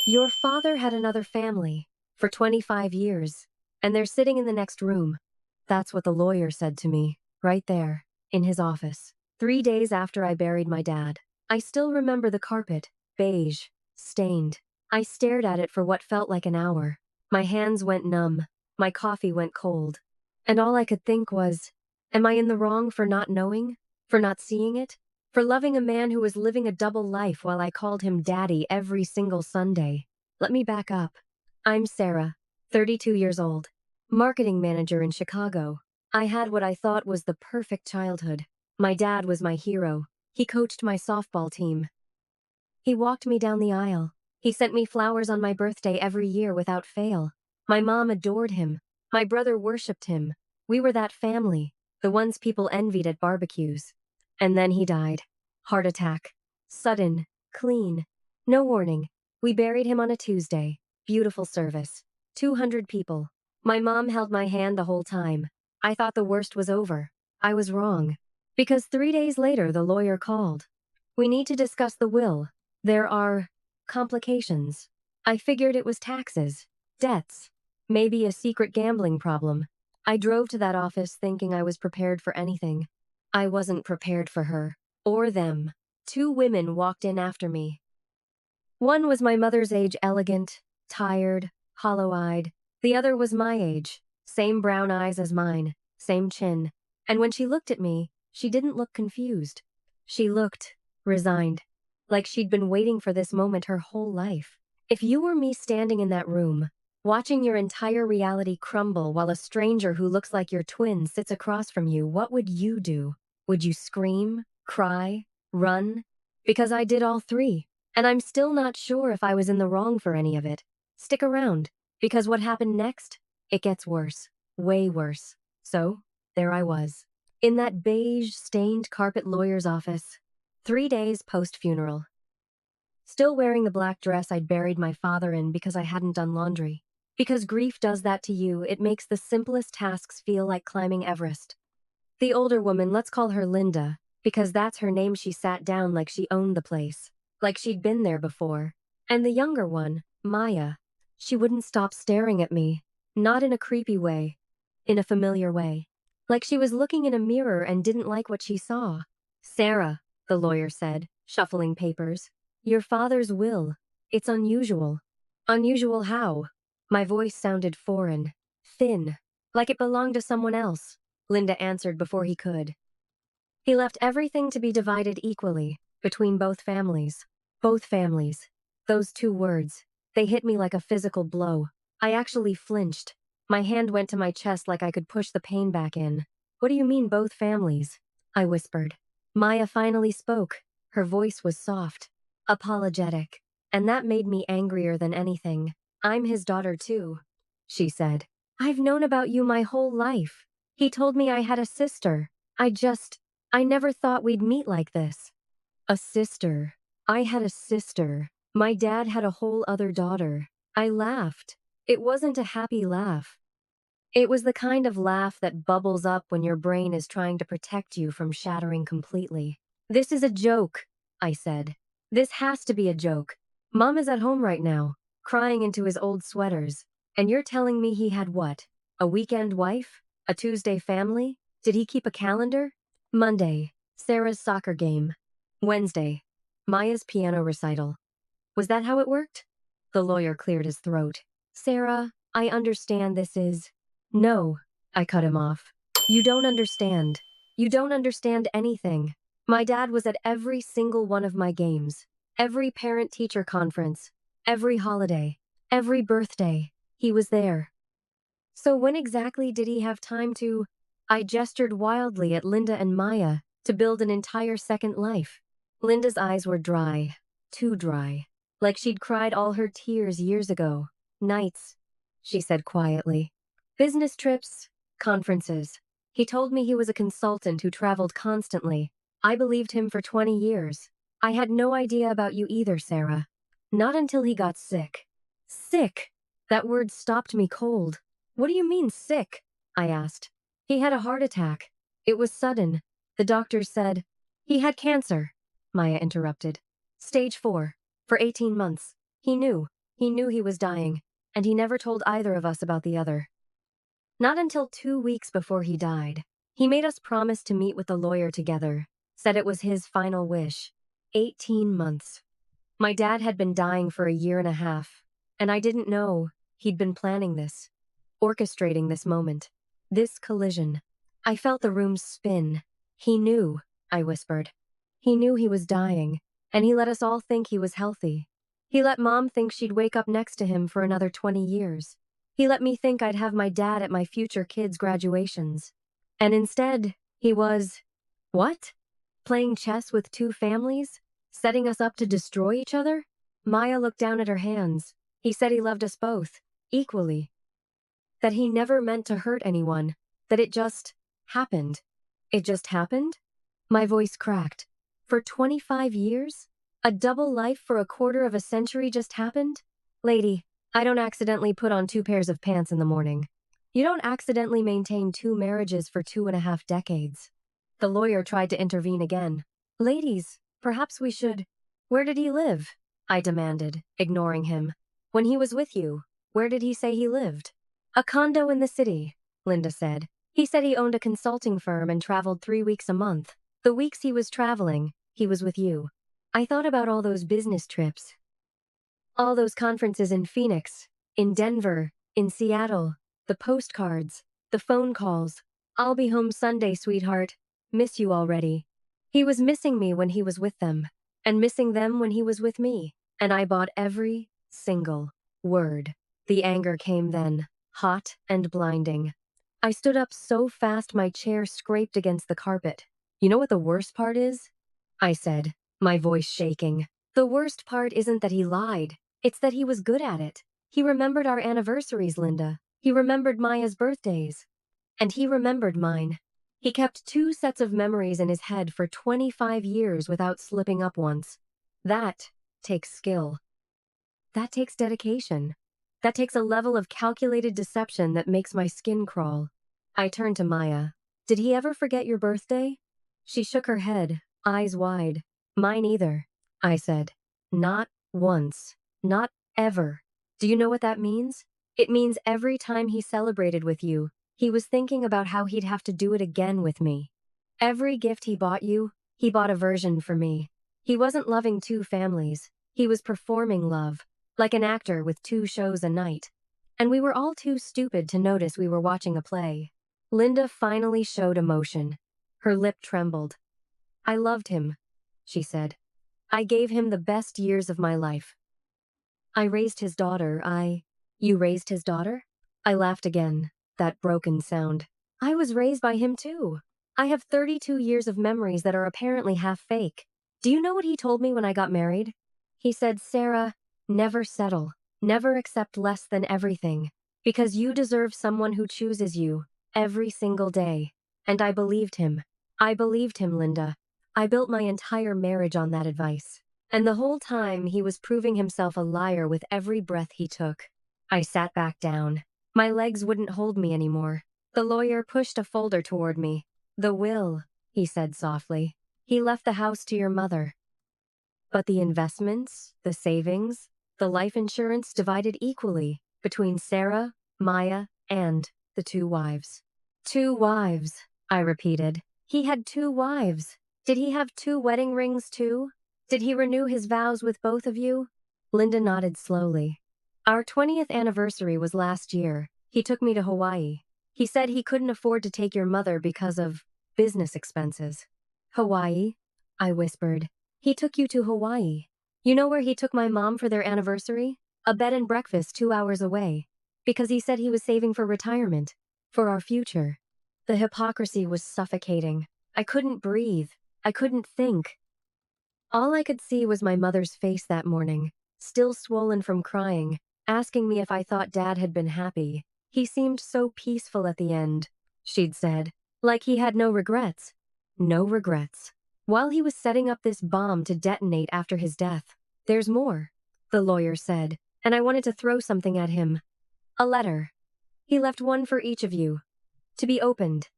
Your father had another family for 25 years, and they're sitting in the next room. That's what the lawyer said to me, right there, in his office. 3 days after I buried my dad. I still remember the carpet, beige, stained. I stared at it for what felt like an hour. My hands went numb, my coffee went cold. And all I could think was, am I in the wrong for not knowing? For not seeing it? For loving a man who was living a double life while I called him daddy every single Sunday? Let me back up. I'm Sarah, 32 years old, marketing manager in Chicago. I had what I thought was the perfect childhood. My dad was my hero. He coached my softball team. He walked me down the aisle. He sent me flowers on my birthday every year without fail. My mom adored him. My brother worshipped him. We were that family, the ones people envied at barbecues. And then he died. Heart attack. Sudden. Clean. No warning. We buried him on a Tuesday. Beautiful service. 200 people. My mom held my hand the whole time. I thought the worst was over. I was wrong. Because 3 days later the lawyer called. We need to discuss the will. There are complications. I figured it was taxes, debts, maybe a secret gambling problem. I drove to that office thinking I was prepared for anything. I wasn't prepared for her, or them. 2 women walked in after me. One was my mother's age, elegant, tired, hollow-eyed. The other was my age, same brown eyes as mine, same chin. And when she looked at me, she didn't look confused. She looked resigned, like she'd been waiting for this moment her whole life. If you were me standing in that room, watching your entire reality crumble while a stranger who looks like your twin sits across from you, what would you do? Would you scream, cry, run? Because I did all 3, and I'm still not sure if I was in the wrong for any of it. Stick around, because what happened next? It gets worse, way worse. So, there I was, in that beige, stained carpet lawyer's office, 3 days post-funeral. Still wearing the black dress I'd buried my father in because I hadn't done laundry. Because grief does that to you, it makes the simplest tasks feel like climbing Everest. The older woman, let's call her Linda, because that's her name, she sat down like she owned the place, like she'd been there before. And the younger one, Maya, she wouldn't stop staring at me, not in a creepy way, in a familiar way. Like she was looking in a mirror and didn't like what she saw. Sarah, the lawyer said, shuffling papers. Your father's will. It's unusual. Unusual how? My voice sounded foreign, thin, like it belonged to someone else. Linda answered before he could. He left everything to be divided equally, between both families. Both families. Those 2 words. They hit me like a physical blow. I actually flinched. My hand went to my chest like I could push the pain back in. What do you mean, both families? I whispered. Maya finally spoke. Her voice was soft, apologetic, and that made me angrier than anything. I'm his daughter too, she said. I've known about you my whole life. He told me I had a sister. I never thought we'd meet like this. A sister. I had a sister. My dad had a whole other daughter. I laughed. It wasn't a happy laugh. It was the kind of laugh that bubbles up when your brain is trying to protect you from shattering completely. This is a joke, I said. This has to be a joke. Mom is at home right now, crying into his old sweaters. And you're telling me he had what? A weekend wife? A Tuesday family? Did he keep a calendar? Monday, Sarah's soccer game. Wednesday, Maya's piano recital. Was that how it worked? The lawyer cleared his throat. Sarah, I understand this is... No, I cut him off. You don't understand. You don't understand anything. My dad was at every single one of my games, every parent-teacher conference, every holiday, every birthday. He was there. So when exactly did he have time to... I gestured wildly at Linda and Maya to build an entire second life. Linda's eyes were dry, too dry, like she'd cried all her tears years ago. Nights, she said quietly. Business trips, conferences. He told me he was a consultant who traveled constantly. I believed him for 20 years. I had no idea about you either, Sarah. Not until he got sick. Sick? That word stopped me cold. What do you mean, sick? I asked. He had a heart attack. It was sudden. The doctors said. He had cancer, Maya interrupted. Stage 4. For 18 months. He knew. He knew he was dying, and he never told either of us about the other. Not until 2 weeks before he died. He made us promise to meet with the lawyer together, said it was his final wish. 18 months. My dad had been dying for a year and a half, and I didn't know he'd been planning this, orchestrating this moment, this collision. I felt the room spin. He knew, I whispered. He knew he was dying, and he let us all think he was healthy. He let Mom think she'd wake up next to him for another 20 years. He let me think I'd have my dad at my future kids' graduations. And instead, he was, what? Playing chess with two families? Setting us up to destroy each other? Maya looked down at her hands. He said he loved us both, equally. That he never meant to hurt anyone. That it just happened. It just happened? My voice cracked. For 25 years? A double life for a quarter of a century just happened? Lady, I don't accidentally put on 2 pairs of pants in the morning. You don't accidentally maintain 2 marriages for 2.5 decades. The lawyer tried to intervene again. Ladies, perhaps we should. Where did he live? I demanded, ignoring him. When he was with you, where did he say he lived? A condo in the city, Linda said. He said he owned a consulting firm and traveled 3 weeks a month. The weeks he was traveling, he was with you. I thought about all those business trips. All those conferences in Phoenix, in Denver, in Seattle, the postcards, the phone calls. I'll be home Sunday, sweetheart. Miss you already. He was missing me when he was with them, and missing them when he was with me. And I bought every single word. The anger came then, hot and blinding. I stood up so fast my chair scraped against the carpet. You know what the worst part is? I said, my voice shaking. The worst part isn't that he lied. It's that he was good at it. He remembered our anniversaries, Linda. He remembered Maya's birthdays. And he remembered mine. He kept 2 sets of memories in his head for 25 years without slipping up once. That takes skill. That takes dedication. That takes a level of calculated deception that makes my skin crawl. I turned to Maya. Did he ever forget your birthday? She shook her head, eyes wide. Mine either, I said. Not once. Not ever. Do you know what that means? It means every time he celebrated with you, he was thinking about how he'd have to do it again with me. Every gift he bought you, he bought a version for me. He wasn't loving 2 families. He was performing love, like an actor with 2 shows a night. And we were all too stupid to notice we were watching a play. Linda finally showed emotion. Her lip trembled. I loved him, she said. I gave him the best years of my life. I raised his daughter. You raised his daughter? I laughed again, that broken sound. I was raised by him too. I have 32 years of memories that are apparently half fake. Do you know what he told me when I got married? He said, Sarah, never settle. Never accept less than everything. Because you deserve someone who chooses you, every single day. And I believed him. I believed him, Linda. I built my entire marriage on that advice. And the whole time he was proving himself a liar with every breath he took. I sat back down. My legs wouldn't hold me anymore. The lawyer pushed a folder toward me. The will, he said softly. He left the house to your mother. But the investments, the savings, the life insurance divided equally between Sarah, Maya, and the 2 wives. 2 wives, I repeated. He had 2 wives. Did he have 2 wedding rings too? Did he renew his vows with both of you? Linda nodded slowly. Our 20th anniversary was last year. He took me to Hawaii. He said he couldn't afford to take your mother because of business expenses. Hawaii? I whispered. He took you to Hawaii. You know where he took my mom for their anniversary? A bed and breakfast 2 hours away. Because he said he was saving for retirement. For our future. The hypocrisy was suffocating. I couldn't breathe. I couldn't think. All I could see was my mother's face that morning, still swollen from crying, asking me if I thought Dad had been happy. He seemed so peaceful at the end, she'd said, like he had no regrets. No regrets. While he was setting up this bomb to detonate after his death. There's more, the lawyer said, and I wanted to throw something at him. A letter. He left one for each of you. To be opened.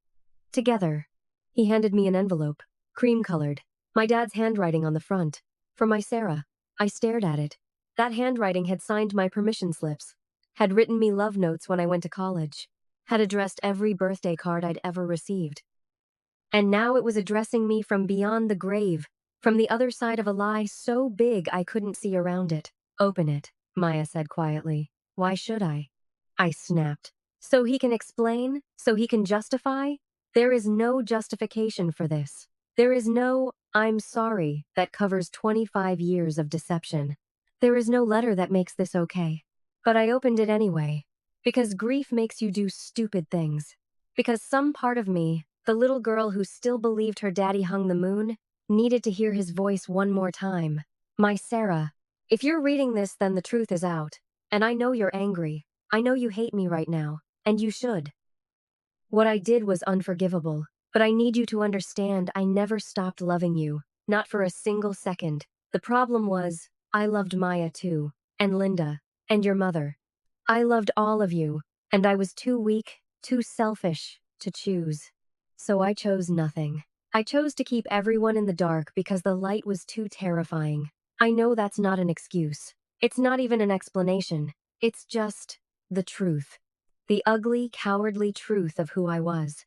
Together. He handed me an envelope, cream-colored. My dad's handwriting on the front. For my Sarah. I stared at it. That handwriting had signed my permission slips, had written me love notes when I went to college, had addressed every birthday card I'd ever received. And now it was addressing me from beyond the grave, from the other side of a lie so big I couldn't see around it. Open it, Maya said quietly. Why should I? I snapped. So he can explain? So he can justify? There is no justification for this. There is no, I'm sorry, that covers 25 years of deception. There is no letter that makes this okay. But I opened it anyway. Because grief makes you do stupid things. Because some part of me, the little girl who still believed her daddy hung the moon, needed to hear his voice one more time. My Sarah, if you're reading this, then the truth is out. And I know you're angry. I know you hate me right now. And you should. What I did was unforgivable. But I need you to understand I never stopped loving you. Not for a single second. The problem was, I loved Maya too. And Linda. And your mother. I loved all of you. And I was too weak, too selfish, to choose. So I chose nothing. I chose to keep everyone in the dark because the light was too terrifying. I know that's not an excuse. It's not even an explanation. It's just the truth. The ugly, cowardly truth of who I was.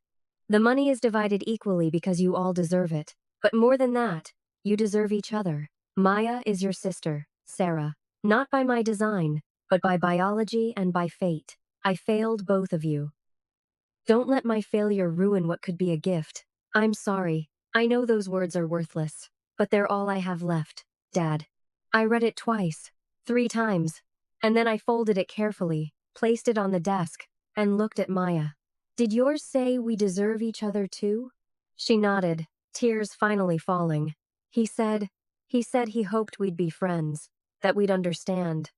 The money is divided equally because you all deserve it. But more than that, you deserve each other. Maya is your sister, Sarah. Not by my design, but by biology and by fate. I failed both of you. Don't let my failure ruin what could be a gift. I'm sorry. I know those words are worthless. But they're all I have left, Dad. I read it twice, 3 times. And then I folded it carefully, placed it on the desk, and looked at Maya. Did yours say we deserve each other too? She nodded, tears finally falling. He said he hoped we'd be friends, that we'd understand.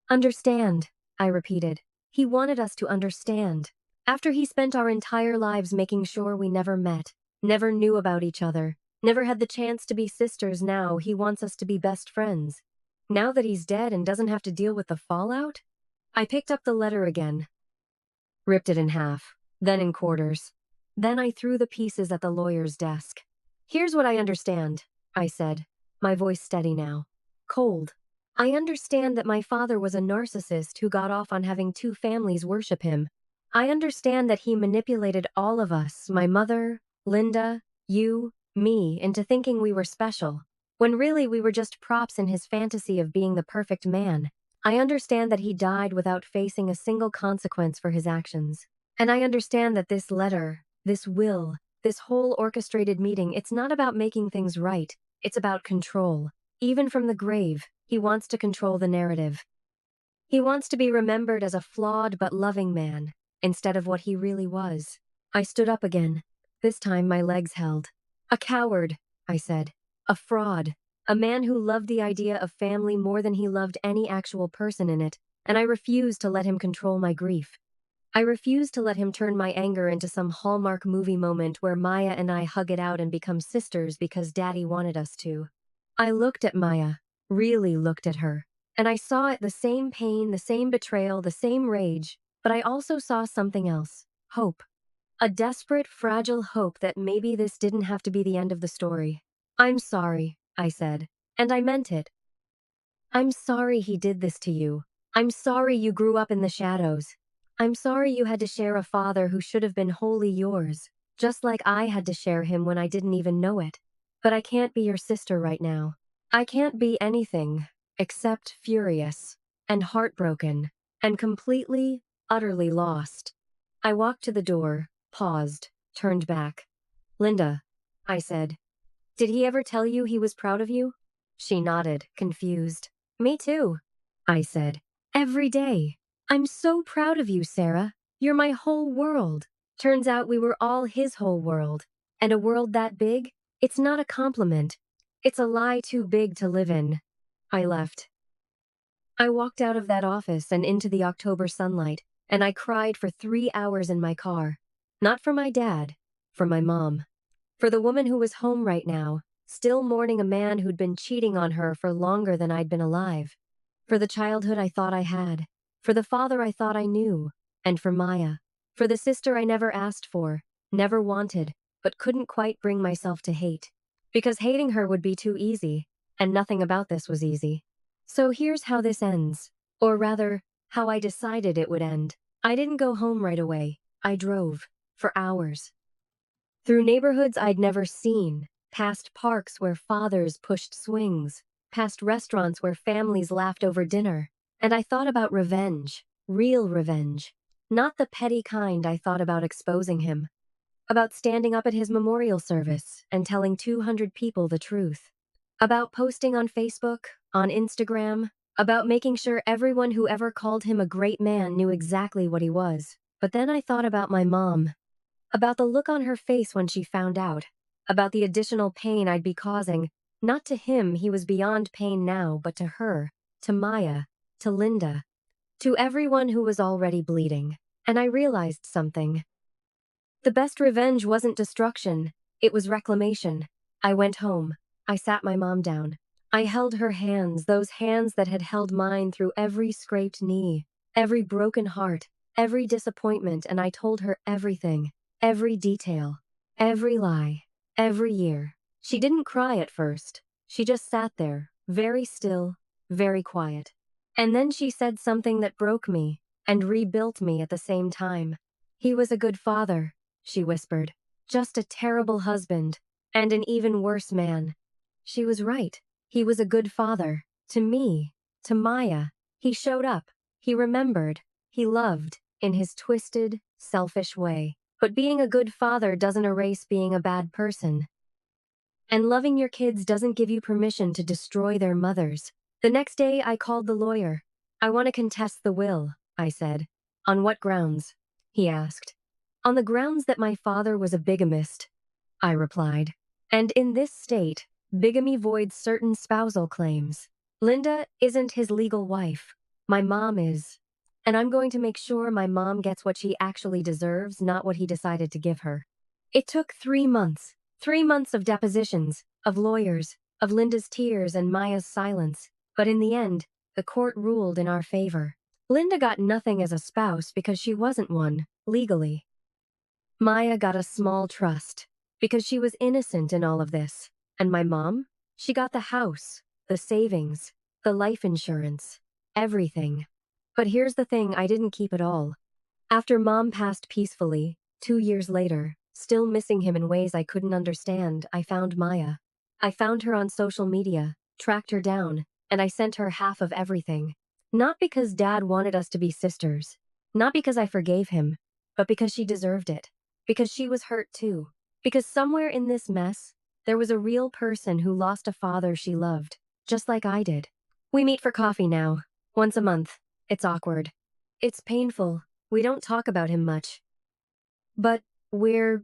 Understand, I repeated. He wanted us to understand. After he spent our entire lives making sure we never met, never knew about each other, never had the chance to be sisters, now he wants us to be best friends. Now that he's dead and doesn't have to deal with the fallout? I picked up the letter again, ripped it in half, then in quarters. Then I threw the pieces at the lawyer's desk. Here's what I understand, I said, my voice steady now. Cold. I understand that my father was a narcissist who got off on having 2 families worship him. I understand that he manipulated all of us, my mother, Linda, you, me, into thinking we were special, when really we were just props in his fantasy of being the perfect man. I understand that he died without facing a single consequence for his actions. And I understand that this letter, this will, this whole orchestrated meeting, it's not about making things right, it's about control. Even from the grave, he wants to control the narrative. He wants to be remembered as a flawed but loving man, instead of what he really was. I stood up again. This time my legs held. A coward, I said. A fraud. A man who loved the idea of family more than he loved any actual person in it, and I refused to let him control my grief. I refused to let him turn my anger into some Hallmark movie moment where Maya and I hug it out and become sisters because Daddy wanted us to. I looked at Maya, really looked at her, and I saw it, the same pain, the same betrayal, the same rage, but I also saw something else. Hope. A desperate, fragile hope that maybe this didn't have to be the end of the story. I'm sorry, I said, and I meant it. I'm sorry he did this to you. I'm sorry you grew up in the shadows. I'm sorry you had to share a father who should have been wholly yours, just like I had to share him when I didn't even know it. But I can't be your sister right now. I can't be anything except furious and heartbroken and completely, utterly lost. I walked to the door, paused, turned back. Linda, I said, did he ever tell you he was proud of you? She nodded, confused. Me too, I said. Every day. I'm so proud of you, Sarah. You're my whole world. Turns out we were all his whole world. And a world that big? It's not a compliment. It's a lie too big to live in. I left. I walked out of that office and into the October sunlight, and I cried for 3 hours in my car. Not for my dad, for my mom. For the woman who was home right now, still mourning a man who'd been cheating on her for longer than I'd been alive. For the childhood I thought I had. For the father I thought I knew. And for Maya. For the sister I never asked for, never wanted, but couldn't quite bring myself to hate. Because hating her would be too easy, and nothing about this was easy. So here's how this ends. Or rather, how I decided it would end. I didn't go home right away. I drove. For hours. Through neighborhoods I'd never seen. Past parks where fathers pushed swings. Past restaurants where families laughed over dinner. And I thought about revenge. Real revenge. Not the petty kind I thought about exposing him. About standing up at his memorial service and telling 200 people the truth. About posting on Facebook, on Instagram, about making sure everyone who ever called him a great man knew exactly what he was. But then I thought about my mom. About the look on her face when she found out. About the additional pain I'd be causing. Not to him, he was beyond pain now, but to her, to Maya, to Linda, to everyone who was already bleeding. And I realized something. The best revenge wasn't destruction, it was reclamation. I went home. I sat my mom down. I held her hands, those hands that had held mine through every scraped knee, every broken heart, every disappointment, and I told her everything, every detail, every lie, every year. She didn't cry at first. She just sat there, very still, very quiet. And then she said something that broke me and rebuilt me at the same time. He was a good father, she whispered. Just a terrible husband, and an even worse man. She was right. He was a good father. To me, to Maya. He showed up. He remembered. He loved, in his twisted, selfish way. But being a good father doesn't erase being a bad person. And loving your kids doesn't give you permission to destroy their mothers. The next day, I called the lawyer. I want to contest the will, I said. On what grounds? He asked. On the grounds that my father was a bigamist, I replied. And in this state, bigamy voids certain spousal claims. Linda isn't his legal wife. My mom is. And I'm going to make sure my mom gets what she actually deserves, not what he decided to give her. It took 3 months. 3 months of depositions, of lawyers, of Linda's tears and Maya's silence. But in the end, the court ruled in our favor. Linda got nothing as a spouse because she wasn't one, legally. Maya got a small trust, because she was innocent in all of this. And my mom? She got the house, the savings, the life insurance, everything. But here's the thing, I didn't keep it all. After Mom passed peacefully, 2 years later, still missing him in ways I couldn't understand, I found Maya. I found her on social media, tracked her down, and I sent her half of everything. Not because Dad wanted us to be sisters. Not because I forgave him, but because she deserved it. Because she was hurt too. Because somewhere in this mess, there was a real person who lost a father she loved, just like I did. We meet for coffee now, once a month. It's awkward. It's painful. We don't talk about him much. But we're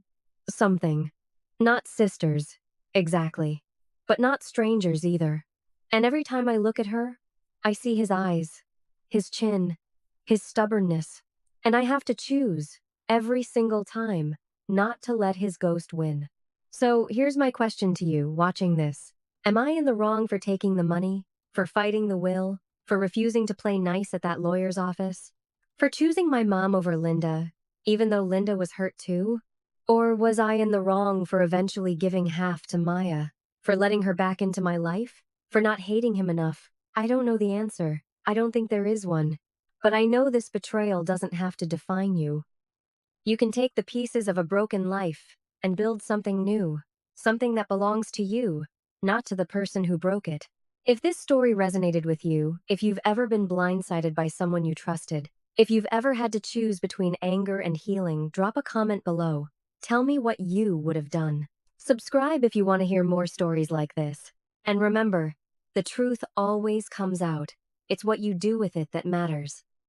something. Not sisters, exactly. But not strangers either. And every time I look at her, I see his eyes, his chin, his stubbornness. And I have to choose, every single time, not to let his ghost win. So here's my question to you, watching this. Am I in the wrong for taking the money? For fighting the will? For refusing to play nice at that lawyer's office? For choosing my mom over Linda, even though Linda was hurt too? Or was I in the wrong for eventually giving half to Maya? For letting her back into my life? For not hating him enough? I don't know the answer. I don't think there is one. But I know this betrayal doesn't have to define you. You can take the pieces of a broken life and build something new. Something that belongs to you, not to the person who broke it. If this story resonated with you, if you've ever been blindsided by someone you trusted, if you've ever had to choose between anger and healing, drop a comment below. Tell me what you would have done. Subscribe if you want to hear more stories like this. And remember, the truth always comes out. It's what you do with it that matters.